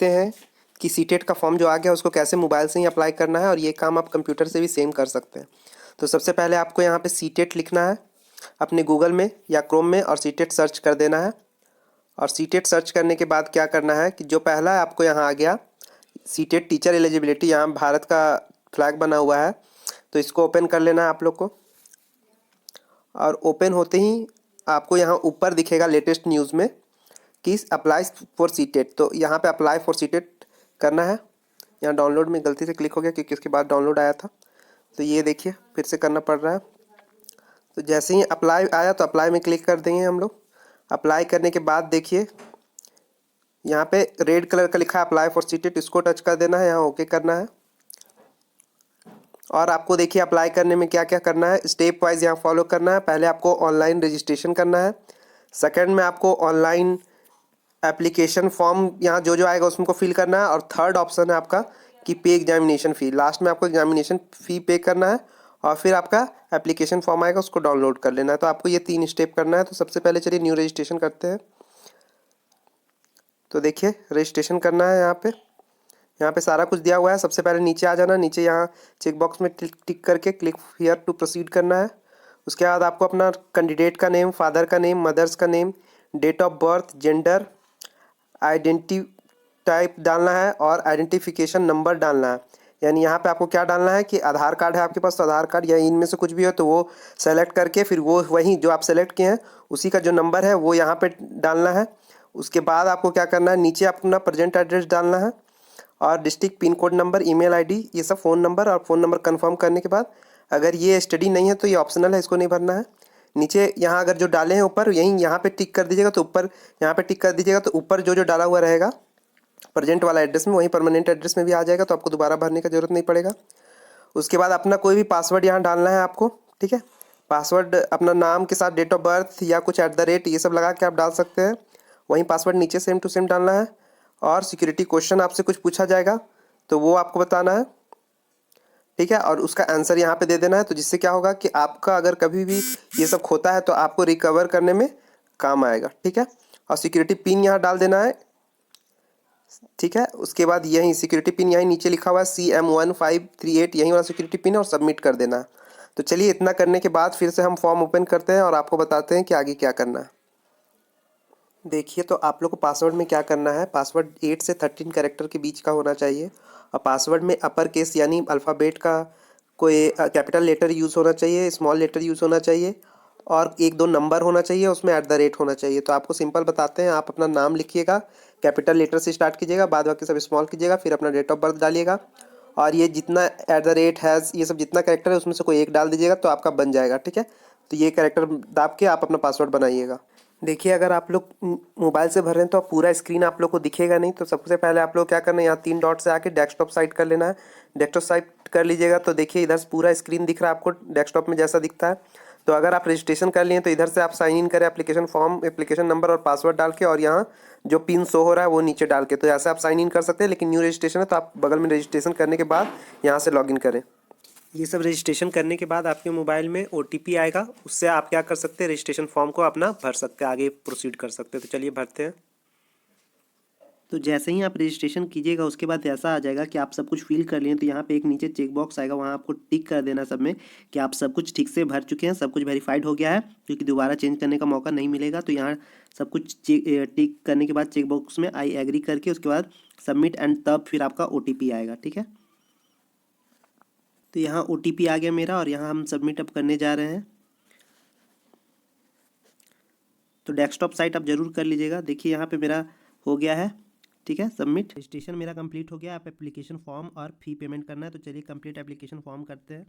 हैं कि सीटेट का फॉर्म जो आ गया उसको कैसे मोबाइल से ही अप्लाई करना है, और ये काम आप कंप्यूटर से भी सेम कर सकते हैं। तो सबसे पहले आपको यहाँ पे सीटेट लिखना है अपने गूगल में या क्रोम में, और सीटेट सर्च कर देना है। और सीटेट सर्च करने के बाद क्या करना है कि जो पहला है आपको यहाँ आ गया सीटेट टीचर एलिजिबिलिटी, यहाँ भारत का फ्लैग बना हुआ है, तो इसको ओपन कर लेना है आप लोग को। और ओपन होते ही आपको यहाँ ऊपर दिखेगा लेटेस्ट न्यूज़ में कि अप्लाई फॉर सीटेट, तो यहाँ पे अप्लाई फॉर सीटेट करना है। यहाँ डाउनलोड में गलती से क्लिक हो गया क्योंकि उसके बाद डाउनलोड आया था, तो ये देखिए फिर से करना पड़ रहा है। तो जैसे ही अप्लाई आया तो अप्लाई में क्लिक कर देंगे हम लोग। अप्लाई करने के बाद देखिए यहाँ पे रेड कलर का लिखा है अप्लाई फॉर सीटेट, इसको टच कर देना है, यहाँ ओके करना है। और आपको देखिए अप्लाई करने में क्या क्या करना है, स्टेप वाइज यहाँ फॉलो करना है। पहले आपको ऑनलाइन रजिस्ट्रेशन करना है, सेकंड में आपको ऑनलाइन एप्लीकेशन फॉर्म यहाँ जो जो आएगा उसमें को फिल करना है, और थर्ड ऑप्शन है आपका कि पे एग्जामिनेशन फ़ी, लास्ट में आपको एग्जामिनेशन फ़ी पे करना है, और फिर आपका एप्लीकेशन फॉर्म आएगा उसको डाउनलोड कर लेना है। तो आपको ये 3 स्टेप करना है। तो सबसे पहले चलिए न्यू रजिस्ट्रेशन करते हैं। तो देखिए रजिस्ट्रेशन करना है, यहाँ पे सारा कुछ दिया हुआ है। सबसे पहले नीचे आ जाना, नीचे यहाँ चेक बॉक्स में टिक करके क्लिक हियर टू प्रोसीड करना है। उसके बाद आपको अपना कैंडिडेट का नेम, फादर का नेम, मदर्स का name, date of birth, gender, identity type डालना है, और आइडेंटिफिकेशन नंबर डालना है। यानी यहाँ पे आपको क्या डालना है कि आधार कार्ड है आपके पास तो आधार कार्ड या इनमें से कुछ भी हो तो वो सेलेक्ट करके फिर वो वही जो आप सेलेक्ट किए हैं उसी का जो नंबर है वो यहाँ पे डालना है। उसके बाद आपको क्या करना है, नीचे अपना प्रेजेंट एड्रेस डालना है, और district pin code number, email ID, ये सब फ़ोन नंबर, और फ़ोन नंबर कंफर्म करने के बाद अगर ये स्टडी नहीं है तो ये ऑप्शनल है, इसको नहीं भरना है। नीचे यहाँ अगर जो डाले हैं ऊपर यहीं यहाँ पे टिक कर दीजिएगा, तो ऊपर यहाँ पे टिक कर दीजिएगा तो ऊपर जो जो डाला हुआ रहेगा प्रेजेंट वाला एड्रेस में वहीं परमानेंट एड्रेस में भी आ जाएगा, तो आपको दोबारा भरने का ज़रूरत नहीं पड़ेगा। उसके बाद अपना कोई भी पासवर्ड यहाँ डालना है आपको, ठीक है। पासवर्ड अपना नाम के साथ डेट ऑफ बर्थ या कुछ @ ये सब लगा के आप डाल सकते हैं। वहीं पासवर्ड नीचे सेम टू सेम डालना है। और सिक्योरिटी क्वेश्चन आपसे कुछ पूछा जाएगा तो वो आपको बताना है, ठीक है। और उसका आंसर यहाँ पे दे देना है, तो जिससे क्या होगा कि आपका अगर कभी भी ये सब खोता है तो आपको रिकवर करने में काम आएगा, ठीक है। और सिक्योरिटी पिन यहाँ डाल देना है, ठीक है। उसके बाद यहीं सिक्योरिटी पिन यहीं नीचे लिखा हुआ है CM1538, यहीं वाला सिक्योरिटी पिन है, और सबमिट कर देना है। तो चलिए इतना करने के बाद फिर से हम फॉर्म ओपन करते हैं और आपको बताते हैं कि आगे क्या करना है। देखिए तो आप लोग को पासवर्ड में क्या करना है, पासवर्ड 8 से 13 कैरेक्टर के बीच का होना चाहिए, और पासवर्ड में अपर केस यानी अल्फ़ाबेट का कोई कैपिटल लेटर यूज़ होना चाहिए, स्मॉल लेटर यूज़ होना चाहिए, और 1-2 नंबर होना चाहिए, उसमें @ होना चाहिए। तो आपको सिंपल बताते हैं, आप अपना नाम लिखिएगा, कैपिटल लेटर से स्टार्ट कीजिएगा, बाद बाकी सब स्मॉल कीजिएगा, फिर अपना डेट ऑफ बर्थ डालिएगा, और ये जितना @ ये सब जितना कैरेक्टर है उसमें से कोई एक डाल दीजिएगा तो आपका बन जाएगा, ठीक है। तो ये कैरेक्टर दाब के आप अपना पासवर्ड बनाइएगा। देखिए अगर आप लोग मोबाइल से भर रहे हैं तो पूरा स्क्रीन आप लोग को दिखेगा नहीं, तो सबसे पहले आप लोग क्या करना है, यहाँ 3 डॉट से आके डेस्कटॉप साइट कर लेना है। डेस्कटॉप साइट कर लीजिएगा तो देखिए इधर से पूरा स्क्रीन दिख रहा है आपको डेस्कटॉप में जैसा दिखता है। तो अगर आप रजिस्ट्रेशन कर लिए तो इधर से आप साइन इन करें एप्लीकेशन फॉर्म, एप्लीकेशन नंबर और पासवर्ड डाल के, और यहाँ जो पिन शो हो रहा है वो नीचे डाल के, तो ऐसे आप साइन इन कर सकते हैं। लेकिन न्यू रजिस्ट्रेशन है तो आप बगल में रजिस्ट्रेशन करने के बाद यहाँ से लॉगिन करें। ये सब रजिस्ट्रेशन करने के बाद आपके मोबाइल में OTP आएगा, उससे आप क्या कर सकते हैं, रजिस्ट्रेशन फॉर्म को अपना भर सकते हैं, आगे प्रोसीड कर सकते हैं। तो चलिए भरते हैं। तो जैसे ही आप रजिस्ट्रेशन कीजिएगा उसके बाद ऐसा आ जाएगा कि आप सब कुछ फिल कर लिए, तो यहाँ पे एक नीचे चेक बॉक्स आएगा, वहाँ आपको टिक कर देना सब में कि आप सब कुछ ठीक से भर चुके हैं, सब कुछ वेरीफाइड हो गया है, क्योंकि दोबारा चेंज करने का मौका नहीं मिलेगा। तो यहाँ सब कुछ टिक करने के बाद चेक बॉक्स में आई एग्री करके उसके बाद सबमिट, एंड तब फिर आपका OTP आएगा, ठीक है। तो यहाँ OTP आ गया मेरा, और यहाँ हम सबमिट अब करने जा रहे हैं। तो डेस्कटॉप साइट आप जरूर कर लीजिएगा। देखिए यहाँ पे मेरा हो गया है, ठीक है, सबमिट। रजिस्ट्रेशन मेरा कंप्लीट हो गया। आप एप्लीकेशन फॉर्म और फ़ी पेमेंट करना है, तो चलिए कंप्लीट एप्लीकेशन फॉर्म करते हैं।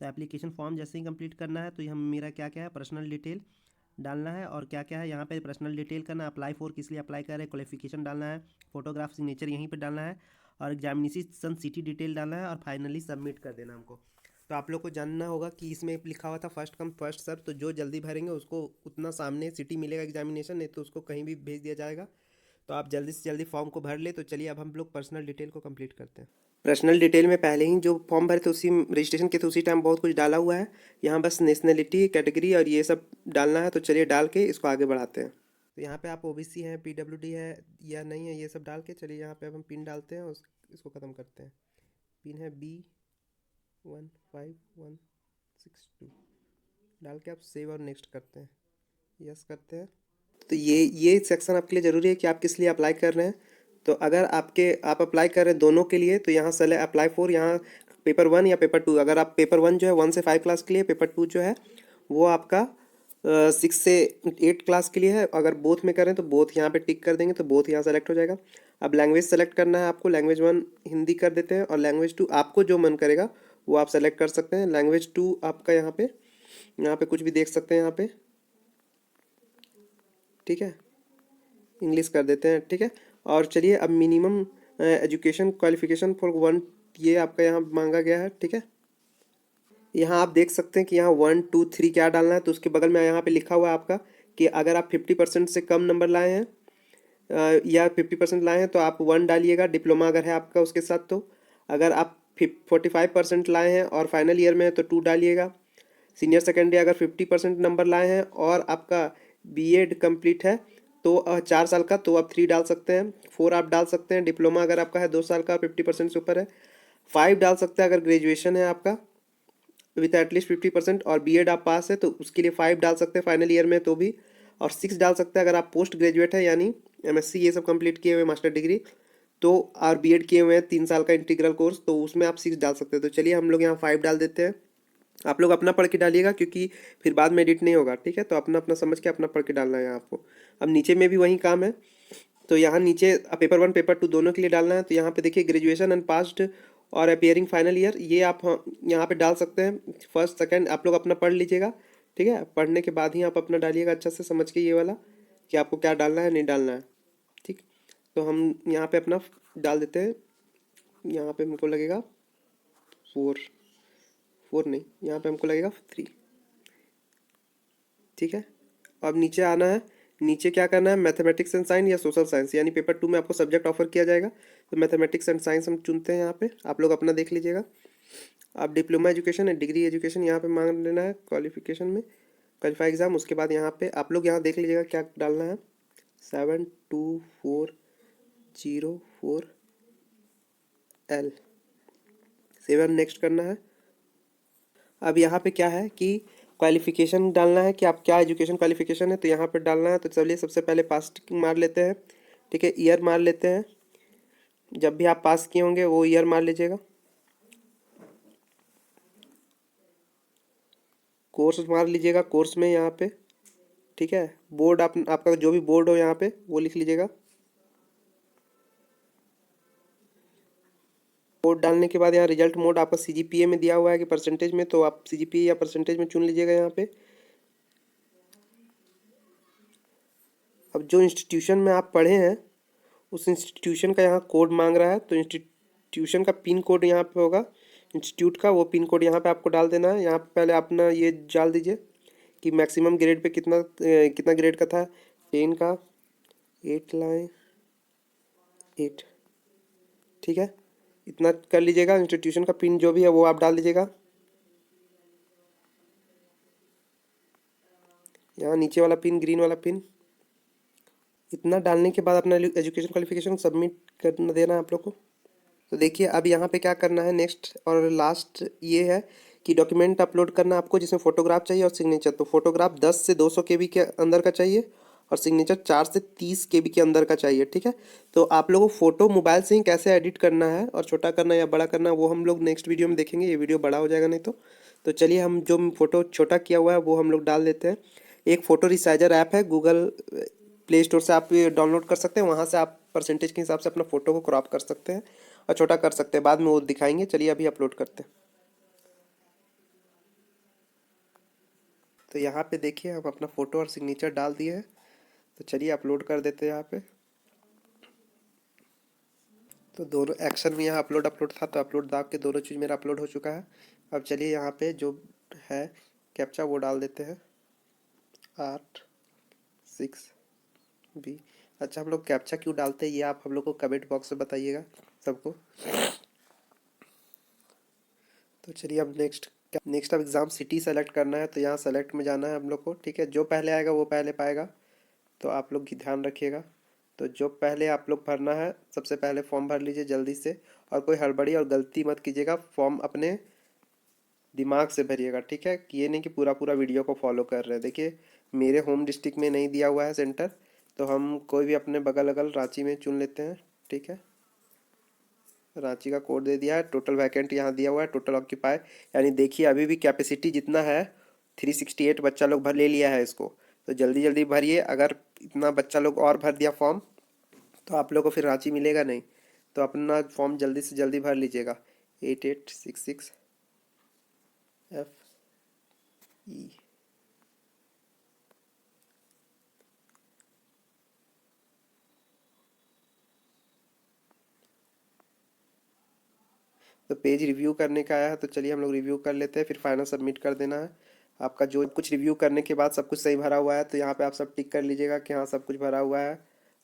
तो एप्लीकेशन फॉर्म जैसे ही कंप्लीट करना है तो हम मेरा क्या क्या है, पर्सनल डिटेल डालना है, और क्या क्या है यहाँ पे पर्सनल डिटेल करना, अप्लाई फॉर किस लिए अप्लाई कर रहे हैं, क्वालिफिकेशन डालना है, फोटोग्राफ सिग्नेचर यहीं पे डालना है, और एग्जामिनेशन सिटी डिटेल डालना है, और फाइनली सबमिट कर देना हमको। तो आप लोग को जानना होगा कि इसमें लिखा हुआ था फर्स्ट कम फर्स्ट सर्व, तो जो जल्दी भरेंगे उसको उतना सामने सिटी मिलेगा एग्जामिनेशन, नहीं तो उसको कहीं भी भेज दिया जाएगा। तो आप जल्दी से जल्दी फॉर्म को भर ले। तो चलिए अब हम लोग पर्सनल डिटेल को कंप्लीट करते हैं। पर्सनल डिटेल में पहले ही जो फॉर्म भरे थे उसी रजिस्ट्रेशन के थे उसी टाइम बहुत कुछ डाला हुआ है। यहाँ बस नेशनलिटी, कैटेगरी और ये सब डालना है। तो चलिए डाल के इसको आगे बढ़ाते हैं। तो यहाँ पे आप ओबीसी है, पीडब्ल्यूडी है या नहीं है, ये सब डाल के चलिए यहाँ पे अब हम पिन डालते हैं, इसको ख़त्म करते हैं। पिन है B15162, डाल के आप सेव और नेक्स्ट करते हैं, यस करते हैं। तो ये सेक्शन आपके लिए ज़रूरी है कि आप किस लिए अप्लाई कर रहे हैं। तो अगर आप अप्लाई कर रहे हैं दोनों के लिए, तो यहाँ सेलेक्ट अप्लाई फॉर, यहाँ पेपर 1 या पेपर 2। अगर आप पेपर 1 जो है 1 से 5 क्लास के लिए, पेपर 2 जो है वो आपका 6 से 8 क्लास के लिए है। अगर बोथ में करें तो बोथ यहाँ पे टिक कर देंगे तो बोथ यहाँ सेलेक्ट हो जाएगा। अब लैंग्वेज सेलेक्ट करना है आपको, लैंग्वेज 1 हिंदी कर देते हैं, और लैंग्वेज 2 आपको जो मन करेगा वो आप सेलेक्ट कर सकते हैं। लैंग्वेज 2 आपका यहाँ पे कुछ भी देख सकते हैं यहाँ पे, ठीक है, इंग्लिश कर देते हैं, ठीक है। और चलिए अब मिनिमम एजुकेशन क्वालिफिकेशन फॉर 1 ये आपका यहाँ मांगा गया है, ठीक है। यहाँ आप देख सकते हैं कि यहाँ 1 2 3 क्या डालना है। तो उसके बगल में यहाँ पे लिखा हुआ है आपका कि अगर आप 50% से कम नंबर लाए हैं या 50% लाए हैं तो आप 1 डालिएगा, डिप्लोमा अगर है आपका उसके साथ। तो अगर आप 45% लाए हैं और फाइनल ईयर में है तो 2 डालिएगा। सीनियर सेकेंडरी अगर 50% नंबर लाए हैं और आपका बीएड कंप्लीट है तो 4 साल का, तो आप 3 डाल सकते हैं। 4 आप डाल सकते हैं। डिप्लोमा अगर आपका है 2 साल का, 50% से ऊपर है। 5 डाल सकते हैं अगर ग्रेजुएशन है आपका विथ एटलीस्ट 50% और बीएड आप पास है तो उसके लिए 5 डाल सकते हैं फाइनल ईयर में तो भी। और 6 डाल सकते हैं अगर आप पोस्ट ग्रेजुएट है, यानी एमएससी ये सब कंप्लीट किए हुए, मास्टर डिग्री तो, और बीएड किए हुए हैं 3 साल का इंटीग्रल कोर्स, तो उसमें आप 6 डाल सकते हैं। तो चलिए हम लोग यहाँ 5 डाल देते हैं। आप लोग अपना पढ़ के डालिएगा क्योंकि फिर बाद में एडिट नहीं होगा, ठीक है। तो अपना अपना समझ के अपना पढ़ के डालना है आपको। अब नीचे में भी वही काम है। तो यहाँ नीचे पेपर 1 पेपर 2 दोनों के लिए डालना है। तो यहाँ पे देखिए ग्रेजुएशन अनपास्ड और अपियरिंग फाइनल ईयर, ये आप यहाँ पे डाल सकते हैं। फर्स्ट सेकंड आप लोग अपना पढ़ लीजिएगा, ठीक है। पढ़ने के बाद ही आप अपना डालिएगा अच्छा से समझ के ये वाला कि आपको क्या डालना है नहीं डालना है, ठीक। तो हम यहाँ पे अपना डाल देते हैं। यहाँ पे हमको लगेगा 4 नहीं, यहाँ पे हमको लगेगा 3, ठीक है। अब नीचे आना है। नीचे क्या करना है, मैथमेटिक्स एंड साइंस या सोशल साइंस, यानी पेपर 2 में आपको सब्जेक्ट ऑफर किया जाएगा। तो मैथमेटिक्स एंड साइंस हम चुनते हैं यहाँ पे, आप लोग अपना देख लीजिएगा। आप डिप्लोमा एजुकेशन है, डिग्री एजुकेशन यहाँ पे मांग लेना है क्वालिफिकेशन में, क्वालिफाई एग्जाम। उसके बाद यहाँ पे आप लोग यहाँ देख लीजिएगा क्या डालना है, 7240L, 7 नेक्स्ट करना है। अब यहाँ पे क्या है कि क्वालिफिकेशन डालना है कि आप क्या एजुकेशन क्वालिफिकेशन है, तो यहाँ पर डालना है। तो चलिए सबसे पहले पास मार लेते हैं, ठीक है, ईयर मार लेते हैं। जब भी आप पास किए होंगे वो ईयर मार लीजिएगा। कोर्स मार लीजिएगा, कोर्स में यहाँ पे, ठीक है। बोर्ड आपका जो भी बोर्ड हो यहाँ पे वो लिख लीजिएगा। बोर्ड डालने के बाद यहाँ रिजल्ट मोड आपका सीजीपीए में दिया हुआ है कि परसेंटेज में, तो आप सीजीपीए या परसेंटेज में चुन लीजिएगा यहाँ पे। अब जो इंस्टीट्यूशन में आप पढ़े हैं उस इंस्टीट्यूशन का यहाँ कोड मांग रहा है, तो इंस्टीट्यूशन का पिन कोड यहाँ पे होगा इंस्टीट्यूट का, वो पिन कोड यहाँ पे आपको डाल देना है। यहाँ पे पहले अपना ये डाल दीजिए कि मैक्सिमम ग्रेड पे कितना ग्रेड का था। 10 का 8 लाए 8, ठीक है, इतना कर लीजिएगा। इंस्टीट्यूशन का पिन जो भी है वो आप डाल दीजिएगा। यहाँ नीचे वाला पिन, ग्रीन वाला पिन, इतना डालने के बाद अपना एजुकेशन क्वालिफिकेशन सबमिट करना देना है आप लोग को। तो देखिए अब यहाँ पे क्या करना है नेक्स्ट और लास्ट ये है कि डॉक्यूमेंट अपलोड करना है आपको, जिसमें फोटोग्राफ चाहिए और सिग्नेचर। तो फोटोग्राफ 10 से 200 केबी के अंदर का चाहिए और सिग्नेचर 4 से 30 केबी के अंदर का चाहिए, ठीक है। तो आप लोगों को फ़ोटो मोबाइल से ही कैसे एडिट करना है और छोटा करना या बड़ा करना है वो हम लोग नेक्स्ट वीडियो में देखेंगे, ये वीडियो बड़ा हो जाएगा नहीं तो चलिए हम जो फ़ोटो छोटा किया हुआ है वो हम लोग डाल देते हैं। एक फ़ोटो रिसाइजर ऐप है, गूगल प्ले स्टोर से आप डाउनलोड कर सकते हैं, वहाँ से आप परसेंटेज के हिसाब से अपना फ़ोटो को क्रॉप कर सकते हैं और छोटा कर सकते हैं, बाद में वो दिखाएंगे। चलिए अभी अपलोड करते हैं। तो यहाँ पे देखिए हम अपना फ़ोटो और सिग्नेचर डाल दिए हैं। तो चलिए अपलोड कर देते हैं यहाँ पे। तो दोनों एक्शन में यहाँ अपलोड था, तो अपलोड दाब के दोनों चीज़ मेरा अपलोड हो चुका है। अब चलिए यहाँ पे जो है कैप्चा वो डाल देते हैं, 86B। अच्छा, हम लोग कैप्चा क्यों डालते हैं ये आप हम लोग को कमेंट बॉक्स में बताइएगा सबको। तो चलिए अब नेक्स्ट अब एग्ज़ाम सिटी सेलेक्ट करना है। तो यहाँ सेलेक्ट में जाना है हम लोग को, ठीक है। जो पहले आएगा वो पहले पाएगा। तो आप लोग ध्यान रखिएगा। तो जो पहले आप लोग भरना है, सबसे पहले फॉर्म भर लीजिए जल्दी से, और कोई हड़बड़ी और गलती मत कीजिएगा। फॉर्म अपने दिमाग से भरिएगा, ठीक है, कि ये नहीं कि पूरा पूरा वीडियो को फॉलो कर रहे हैं। देखिए मेरे होम डिस्ट्रिक्ट में नहीं दिया हुआ है सेंटर, तो हम कोई भी अपने बगल अगल रांची में चुन लेते हैं, ठीक है। रांची का कोड दे दिया है, टोटल वैकेंट यहाँ दिया हुआ है, टोटल ऑक्यूपाई, यानी देखिए अभी भी कैपेसिटी जितना है 368 बच्चा लोग भर ले लिया है इसको। तो जल्दी जल्दी भरिए, अगर इतना बच्चा लोग और भर दिया फॉर्म तो आप लोग को फिर रांची मिलेगा नहीं। तो अपना फॉर्म जल्दी से जल्दी भर लीजिएगा। 8866FE। तो पेज रिव्यू करने का आया है, तो चलिए हम लोग रिव्यू कर लेते हैं, फिर फाइनल सबमिट कर देना है। आपका जो कुछ रिव्यू करने के बाद सब कुछ सही भरा हुआ है, तो यहाँ पे आप सब टिक कर लीजिएगा कि हाँ सब कुछ भरा हुआ है।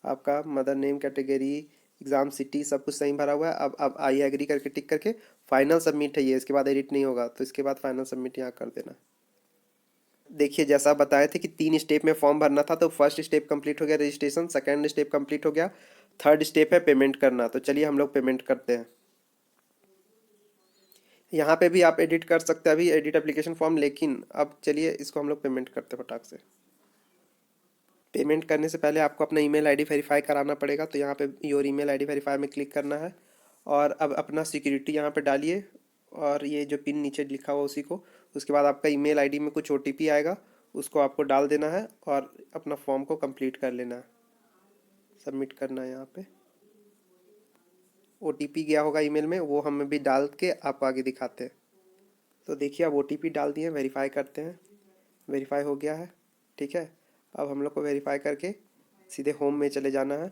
आपका mother name, category, exam city सब कुछ सही भरा हुआ है। अब आई एग्री करके टिक करके फाइनल सबमिट है ये, इसके बाद एडिट नहीं होगा, तो इसके बाद फाइनल सबमिट यहाँ कर देना। देखिए जैसा बताए थे कि 3 स्टेप में फॉर्म भरना था, तो फर्स्ट स्टेप कंप्लीट हो गया रजिस्ट्रेशन, सेकंड स्टेप कंप्लीट हो गया, थर्ड स्टेप है पेमेंट करना। तो चलिए हम लोग पेमेंट करते हैं। यहाँ पे भी आप एडिट कर सकते हैं अभी, एडिट एप्लीकेशन फॉर्म, लेकिन अब चलिए इसको हम लोग पेमेंट करते हैं फटाक से। पेमेंट करने से पहले आपको अपना ईमेल आईडी वेरीफाई कराना पड़ेगा, तो यहाँ पे योर ईमेल आईडी वेरीफाई में क्लिक करना है, और अब अपना सिक्योरिटी यहाँ पे डालिए, और ये जो पिन नीचे लिखा हुआ उसी को। उसके बाद आपका ईमेल आईडी में कुछ OTP आएगा, उसको आपको डाल देना है और अपना फॉर्म को कंप्लीट कर लेना है, सबमिट करना है। यहाँ पे OTP गया होगा ईमेल में, वो हम भी डाल के आपको आगे दिखाते हैं। तो देखिए अब OTP डाल दिए, वेरीफाई करते हैं। वेरीफाई हो गया है, ठीक है। अब हम लोग को वेरीफाई करके सीधे होम में चले जाना है।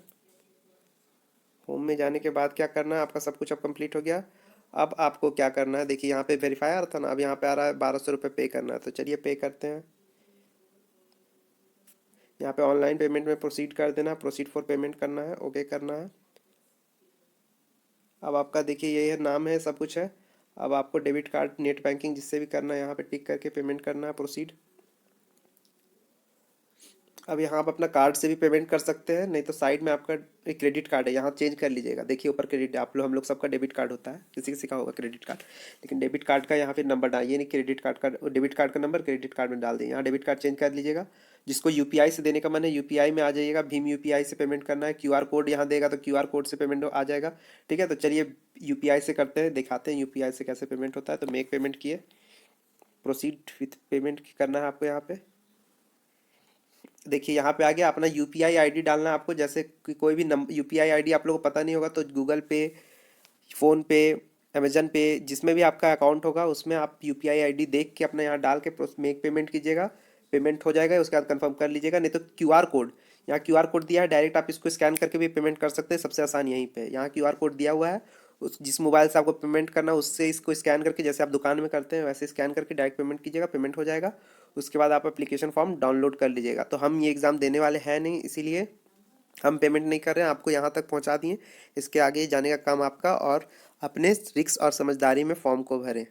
होम में जाने के बाद क्या करना है, आपका सब कुछ अब कंप्लीट हो गया। अब आपको क्या करना है, देखिए यहाँ पे वेरीफाई आ रहा था ना, अब यहाँ पे आ रहा है 1200 रुपये पे करना है, तो चलिए पे करते हैं। यहाँ पे ऑनलाइन पेमेंट में प्रोसीड कर देना, प्रोसीड फॉर पेमेंट करना है, ओके करना है। अब आपका देखिए ये नाम है, सब कुछ है। अब आपको डेबिट कार्ड, नेट बैंकिंग जिससे भी करना है, यहाँ पे टिक करके पेमेंट करना है, प्रोसीड। अब यहाँ आप अपना कार्ड से भी पेमेंट कर सकते हैं, नहीं तो साइड में आपका एक क्रेडिट कार्ड है, यहाँ चेंज कर लीजिएगा। देखिए ऊपर क्रेडिट, आप लोग हम लोग सबका डेबिट कार्ड होता है, किसी किसी का होगा क्रेडिट कार्ड, लेकिन डेबिट कार्ड का यहाँ पे नंबर डालिए, नहीं क्रेडिट कार्ड का, डेबिट कार्ड का नंबर क्रेडिट कार्ड में डाल दें। यहाँ डेबिट कार्ड चेंज कर लीजिएगा। जिसको UPI से देने का मन है UPI में आ जाइएगा, भीम UPI से पेमेंट करना है। QR कोड यहाँ देगा तो QR कोड से पेमेंट आ जाएगा, ठीक है। तो चलिए UPI से करते हैं, दिखाते हैं UPI से कैसे पेमेंट होता है। तो मेक पेमेंट किए, प्रोसीड विथ पेमेंट करना है आपको। यहाँ पे देखिए यहाँ पे आ गया, अपना UPI ID डालना है आपको। जैसे कि कोई भी UPI ID आप लोगों को पता नहीं होगा, तो गूगल पे, फ़ोन पे, अमेजन पे, जिसमें भी आपका अकाउंट होगा उसमें आप UPI ID देख के अपना यहाँ डाल के मेक पेमेंट कीजिएगा। पेमेंट हो जाएगा, उसके बाद कंफर्म कर लीजिएगा। नहीं तो QR कोड, यहाँ QR कोड दिया है, डायरेक्ट आप इसको स्कैन करके भी पेमेंट कर सकते हैं, सबसे आसान यहीं पे। यहाँ QR कोड दिया हुआ है, उस जिस मोबाइल से आपको पेमेंट करना है उससे इसको स्कैन करके, जैसे आप दुकान में करते हैं वैसे स्कैन करके डायरेक्ट पेमेंट कीजिएगा, पेमेंट हो जाएगा। उसके बाद आप एप्लीकेशन फॉर्म डाउनलोड कर लीजिएगा। तो हम ये एग्ज़ाम देने वाले हैं नहीं, इसीलिए हम पेमेंट नहीं कर रहे हैं, आपको यहाँ तक पहुँचा दिए। इसके आगे जाने का काम आपका, और अपने रिस्क और समझदारी में फॉर्म को भरें।